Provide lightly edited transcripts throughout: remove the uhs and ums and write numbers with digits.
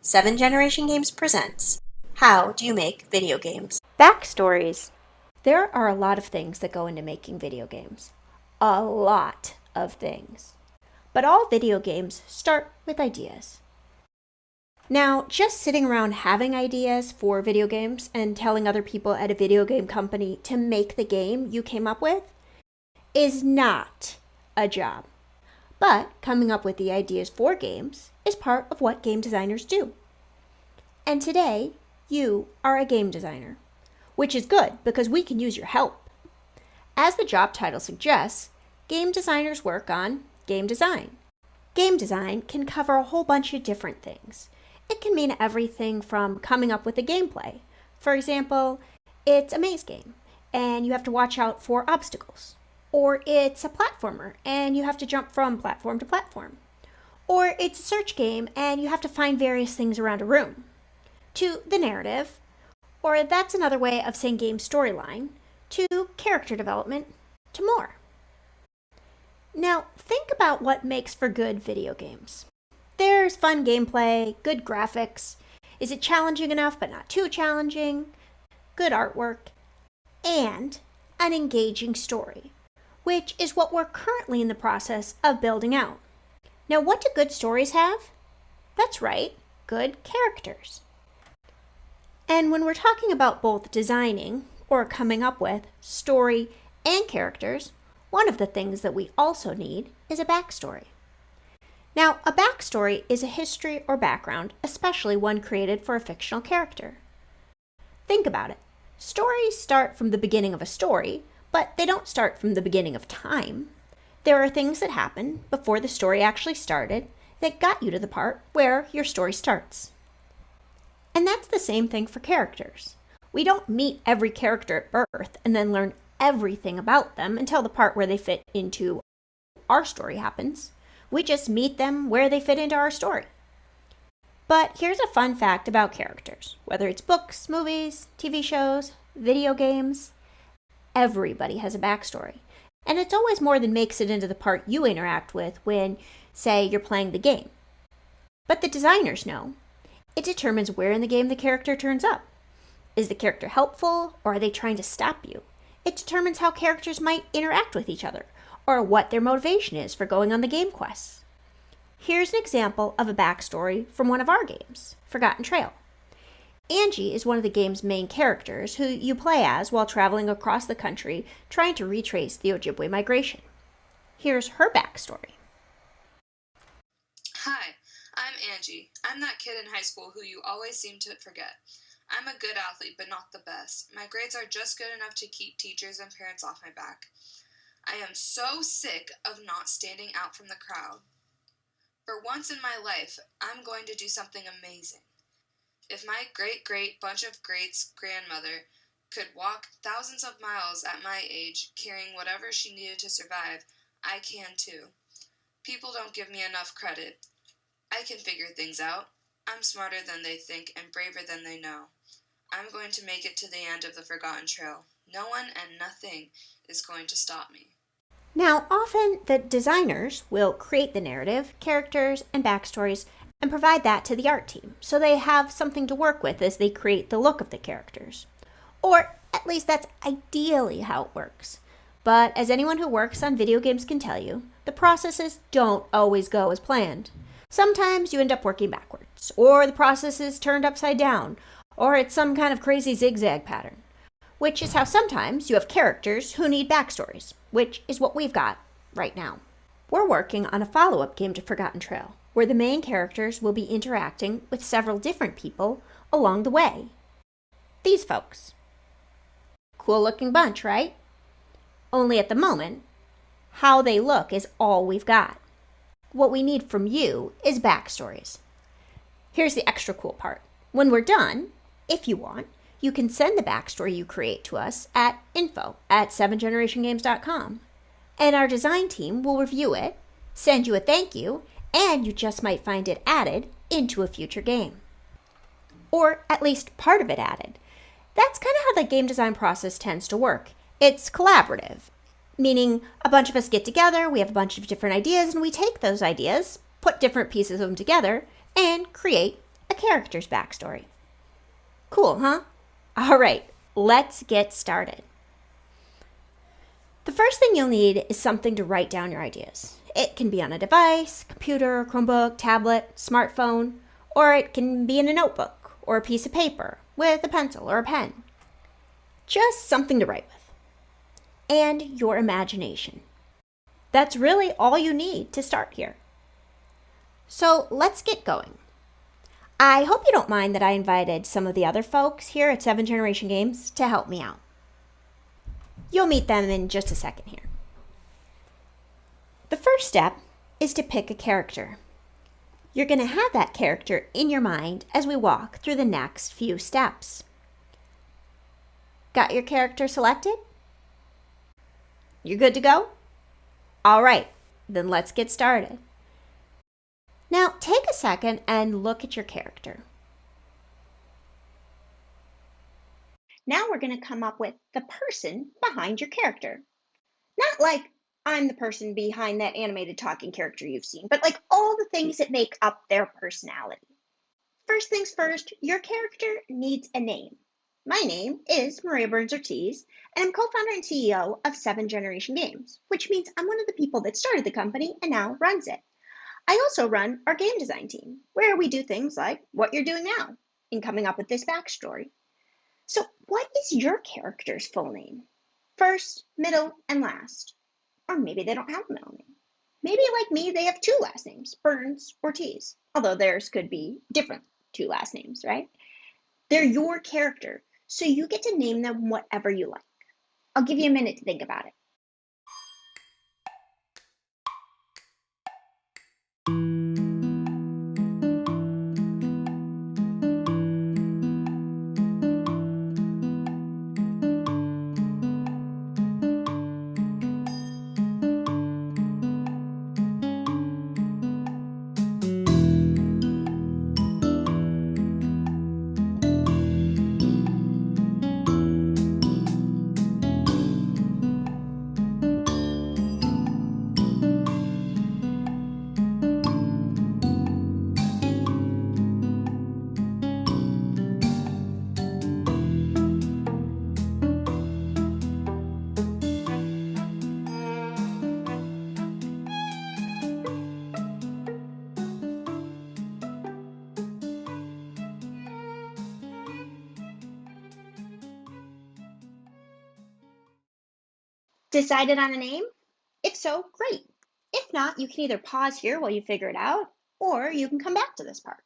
7 Generation Games presents How Do You Make Video Games? Backstories. There are a lot of things that go into making video games. A lot of things. But all video games start with ideas. Now, just sitting around having ideas for video games and telling other people at a video game company to make the game you came up with is not a job. But coming up with the ideas for games is part of what game designers do. And today, you are a game designer, which is good because we can use your help. As the job title suggests, game designers work on game design. Game design can cover a whole bunch of different things. It can mean everything from coming up with a gameplay. For example, it's a maze game, and you have to watch out for obstacles. Or it's a platformer, and you have to jump from platform to platform. Or it's a search game, and you have to find various things around a room. To the narrative, or that's another way of saying game storyline, to character development, to more. Now, think about what makes for good video games. There's fun gameplay, good graphics. Is it challenging enough but not too challenging? Good artwork, and an engaging story, which is what we're currently in the process of building out. Now, what do good stories have? That's right, good characters. And when we're talking about both designing or coming up with story and characters, one of the things that we also need is a backstory. Now, a backstory is a history or background, especially one created for a fictional character. Think about it. Stories start from the beginning of a story, but they don't start from the beginning of time. There are things that happen before the story actually started that got you to the part where your story starts. And that's the same thing for characters. We don't meet every character at birth and then learn everything about them until the part where they fit into our story happens. We just meet them where they fit into our story. But here's a fun fact about characters. Whether it's books, movies, TV shows, video games, everybody has a backstory. And it's always more than makes it into the part you interact with when, say, you're playing the game. But the designers know. It determines where in the game the character turns up. Is the character helpful, or are they trying to stop you? It determines how characters might interact with each other, or what their motivation is for going on the game quests. Here's an example of a backstory from one of our games, Forgotten Trail. Angie is one of the game's main characters who you play as while traveling across the country trying to retrace the Ojibwe migration. Here's her backstory. Hi, I'm Angie. I'm that kid in high school who you always seem to forget. I'm a good athlete, but not the best. My grades are just good enough to keep teachers and parents off my back. I am so sick of not standing out from the crowd. For once in my life, I'm going to do something amazing. If my great bunch of greats grandmother could walk thousands of miles at my age, carrying whatever she needed to survive, I can too. People don't give me enough credit. I can figure things out. I'm smarter than they think and braver than they know. I'm going to make it to the end of the Forgotten Trail. No one and nothing is going to stop me. Now, often the designers will create the narrative, characters, and backstories and provide that to the art team, so they have something to work with as they create the look of the characters. Or at least that's ideally how it works. But as anyone who works on video games can tell you, the processes don't always go as planned. Sometimes you end up working backwards, or the process is turned upside down, or it's some kind of crazy zigzag pattern. Which is how sometimes you have characters who need backstories, which is what we've got right now. We're working on a follow-up game to Forgotten Trail, where the main characters will be interacting with several different people along the way. These folks. Cool-looking bunch, right? Only at the moment, how they look is all we've got. What we need from you is backstories. Here's the extra cool part. When we're done, if you want, you can send the backstory you create to us at info@7generationgames.com. And our design team will review it, send you a thank you, and you just might find it added into a future game. Or at least part of it added. That's kind of how the game design process tends to work. It's collaborative, meaning a bunch of us get together, we have a bunch of different ideas, and we take those ideas, put different pieces of them together, and create a character's backstory. Cool, huh? All right, let's get started. The first thing you'll need is something to write down your ideas. It can be on a device, computer, Chromebook, tablet, smartphone, or it can be in a notebook or a piece of paper with a pencil or a pen. Just something to write with. And your imagination. That's really all you need to start here. So let's get going. I hope you don't mind that I invited some of the other folks here at 7 Generation Games to help me out. You'll meet them in just a second here. The first step is to pick a character. You're going to have that character in your mind as we walk through the next few steps. Got your character selected? You're good to go? All right, then let's get started. Now, take a second and look at your character. Now we're going to come up with the person behind your character. Not like I'm the person behind that animated talking character you've seen, but like all the things that make up their personality. First things first, your character needs a name. My name is Maria Burns Ortiz, and I'm co-founder and CEO of 7 Generation Games, which means I'm one of the people that started the company and now runs it. I also run our game design team, where we do things like what you're doing now in coming up with this backstory. So what is your character's full name? First, middle, and last. Or maybe they don't have a middle name. Maybe like me, they have 2 last names, Burns, Ortiz, although theirs could be different 2 last names, right? They're your character, so you get to name them whatever you like. I'll give you a minute to think about it. Decided on a name? If so, great. If not, you can either pause here while you figure it out, or you can come back to this part.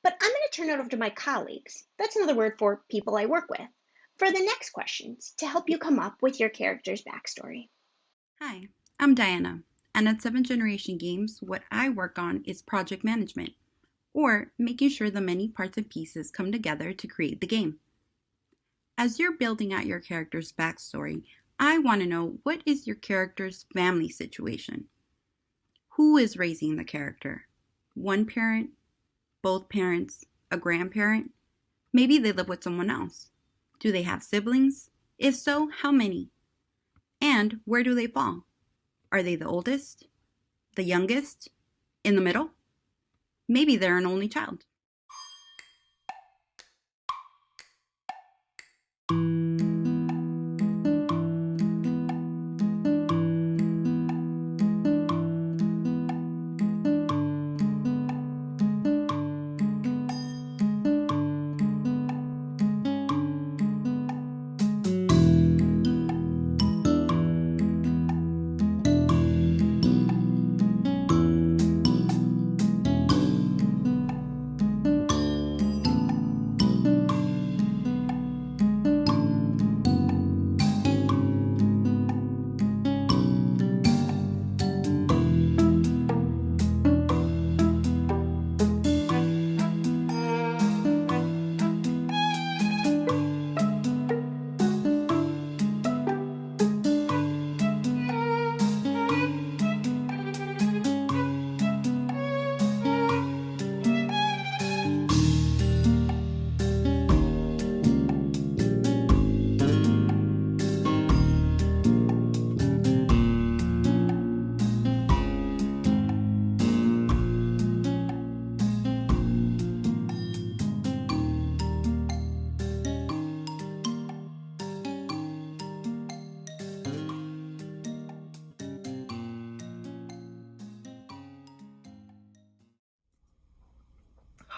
But I'm going to turn it over to my colleagues, that's another word for people I work with, for the next questions to help you come up with your character's backstory. Hi, I'm Diana, and at 7 Generation Games, what I work on is project management, or making sure the many parts and pieces come together to create the game. As you're building out your character's backstory, I want to know, what is your character's family situation? Who is raising the character? One parent? Both parents? A grandparent? Maybe they live with someone else. Do they have siblings? If so, how many? And where do they fall? Are they the oldest? The youngest? In the middle? Maybe they're an only child.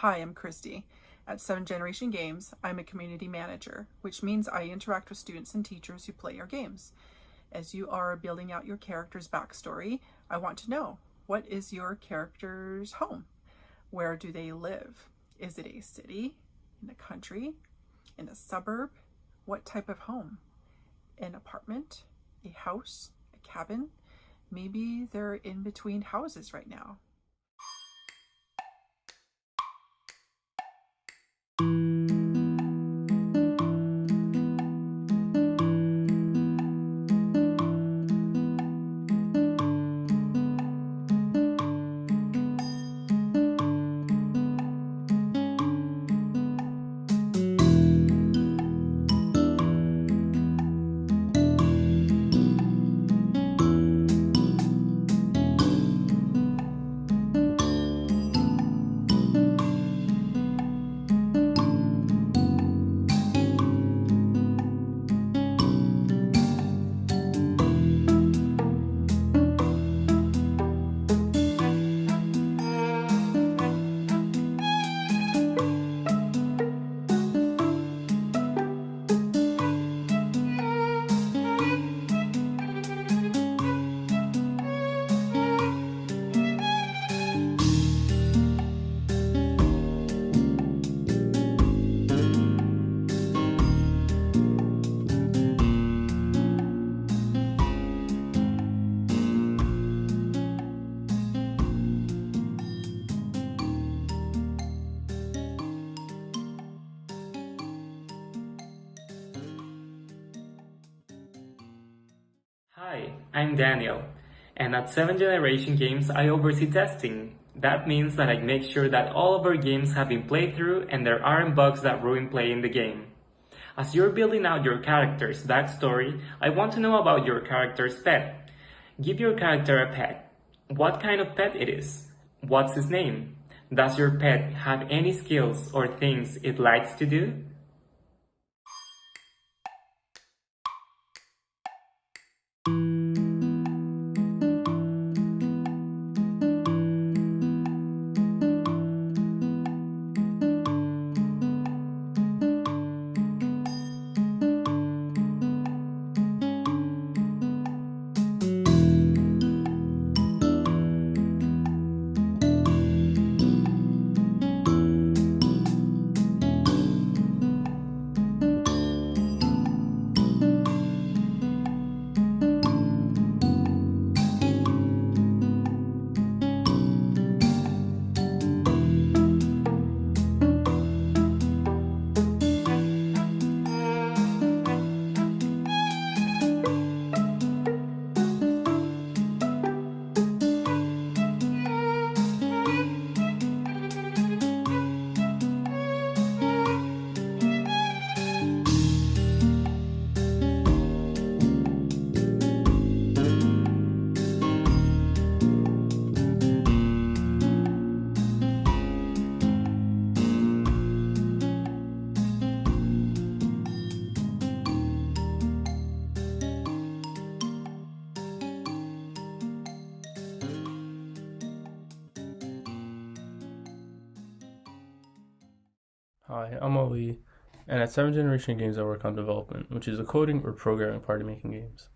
Hi, I'm Christy. At 7 Generation Games, I'm a community manager, which means I interact with students and teachers who play our games. As you are building out your character's backstory, I want to know, what is your character's home? Where do they live? Is it a city, in the country, in a suburb? What type of home? An apartment, a house, a cabin? Maybe they're in between houses right now. Hi, I'm Daniel, and at 7 Generation Games I oversee testing. That means that I make sure that all of our games have been played through and there aren't bugs that ruin play in the game. As you're building out your character's backstory, I want to know about your character's pet. Give your character a pet. What kind of pet it is? What's his name? Does your pet have any skills or things it likes to do? Hi, I'm Ali, and at 7 Generation Games I work on development, which is the coding or programming part of making games.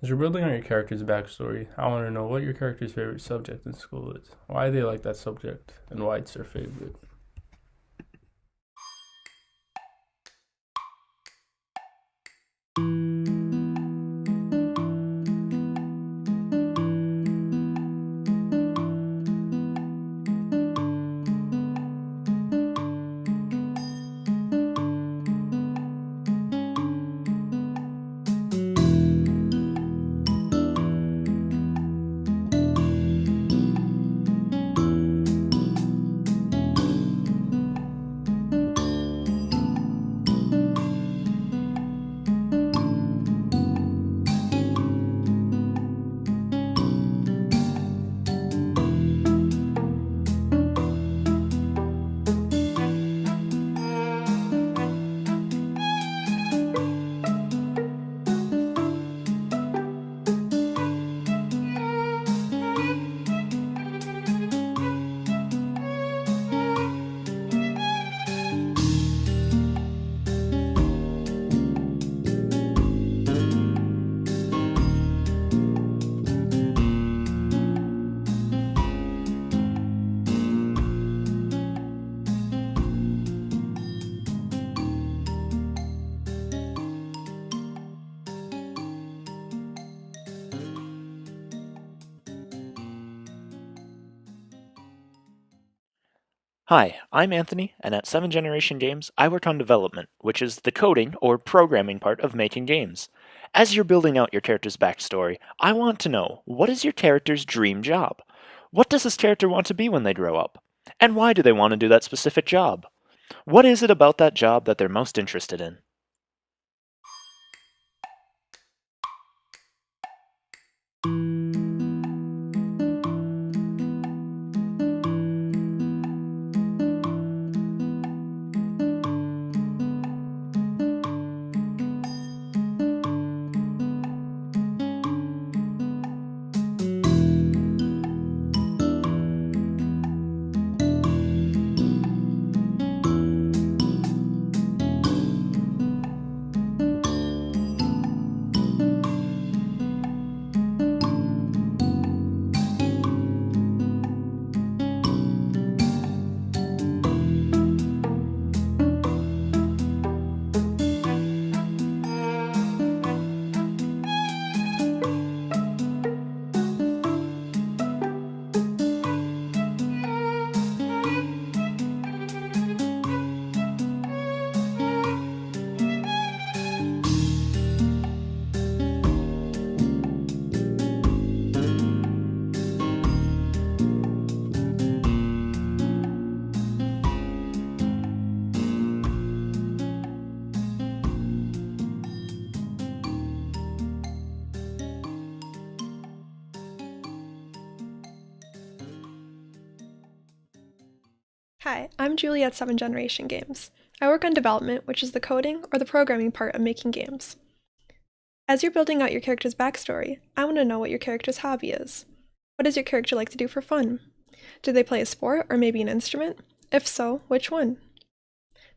As you're building on your character's backstory, I want to know what your character's favorite subject in school is, why they like that subject, and why it's their favorite. Hi, I'm Anthony, and at 7 Generation Games, I work on development, which is the coding or programming part of making games. As you're building out your character's backstory, I want to know, what is your character's dream job? What does this character want to be when they grow up? And why do they want to do that specific job? What is it about that job that they're most interested in? Hi, I'm Julie at 7 Generation Games. I work on development, which is the coding or the programming part of making games. As you're building out your character's backstory, I want to know what your character's hobby is. What does your character like to do for fun? Do they play a sport or maybe an instrument? If so, which one?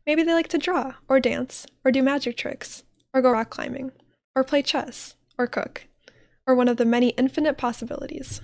Maybe they like to draw, or dance, or do magic tricks, or go rock climbing, or play chess, or cook, or one of the many infinite possibilities.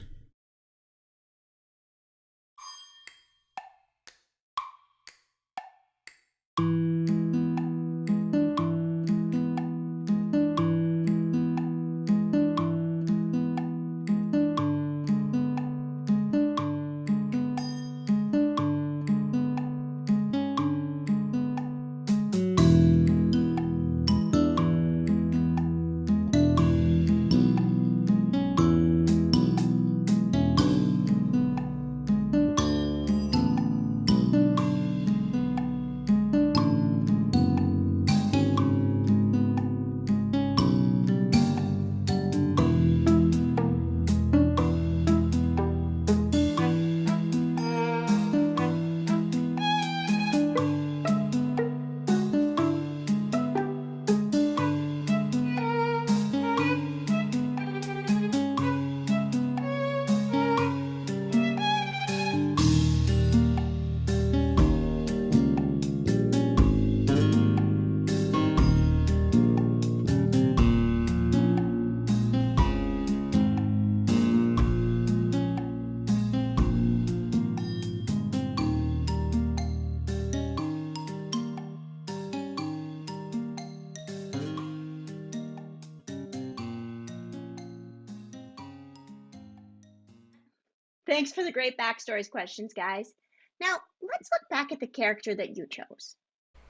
Thanks for the great backstories questions, guys. Now, let's look back at the character that you chose.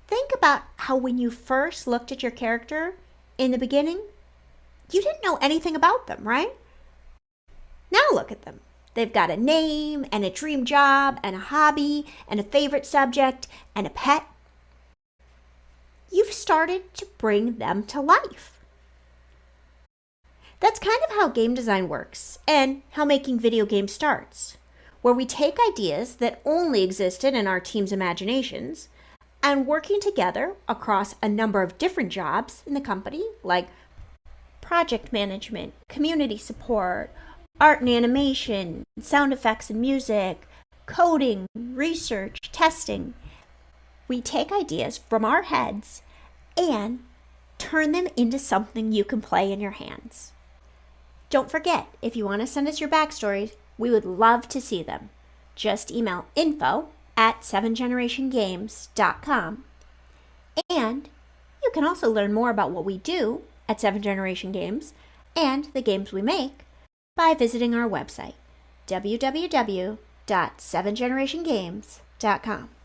Think about how when you first looked at your character in the beginning, you didn't know anything about them, right? Now look at them. They've got a name and a dream job and a hobby and a favorite subject and a pet. You've started to bring them to life. That's kind of how game design works and how making video games starts, where we take ideas that only existed in our team's imaginations and working together across a number of different jobs in the company, like project management, community support, art and animation, sound effects and music, coding, research, testing. We take ideas from our heads and turn them into something you can play in your hands. Don't forget, if you want to send us your backstories, we would love to see them. Just email info@7generationgames.com. And you can also learn more about what we do at 7 Generation Games and the games we make by visiting our website, www.7generationgames.com. videogames.com.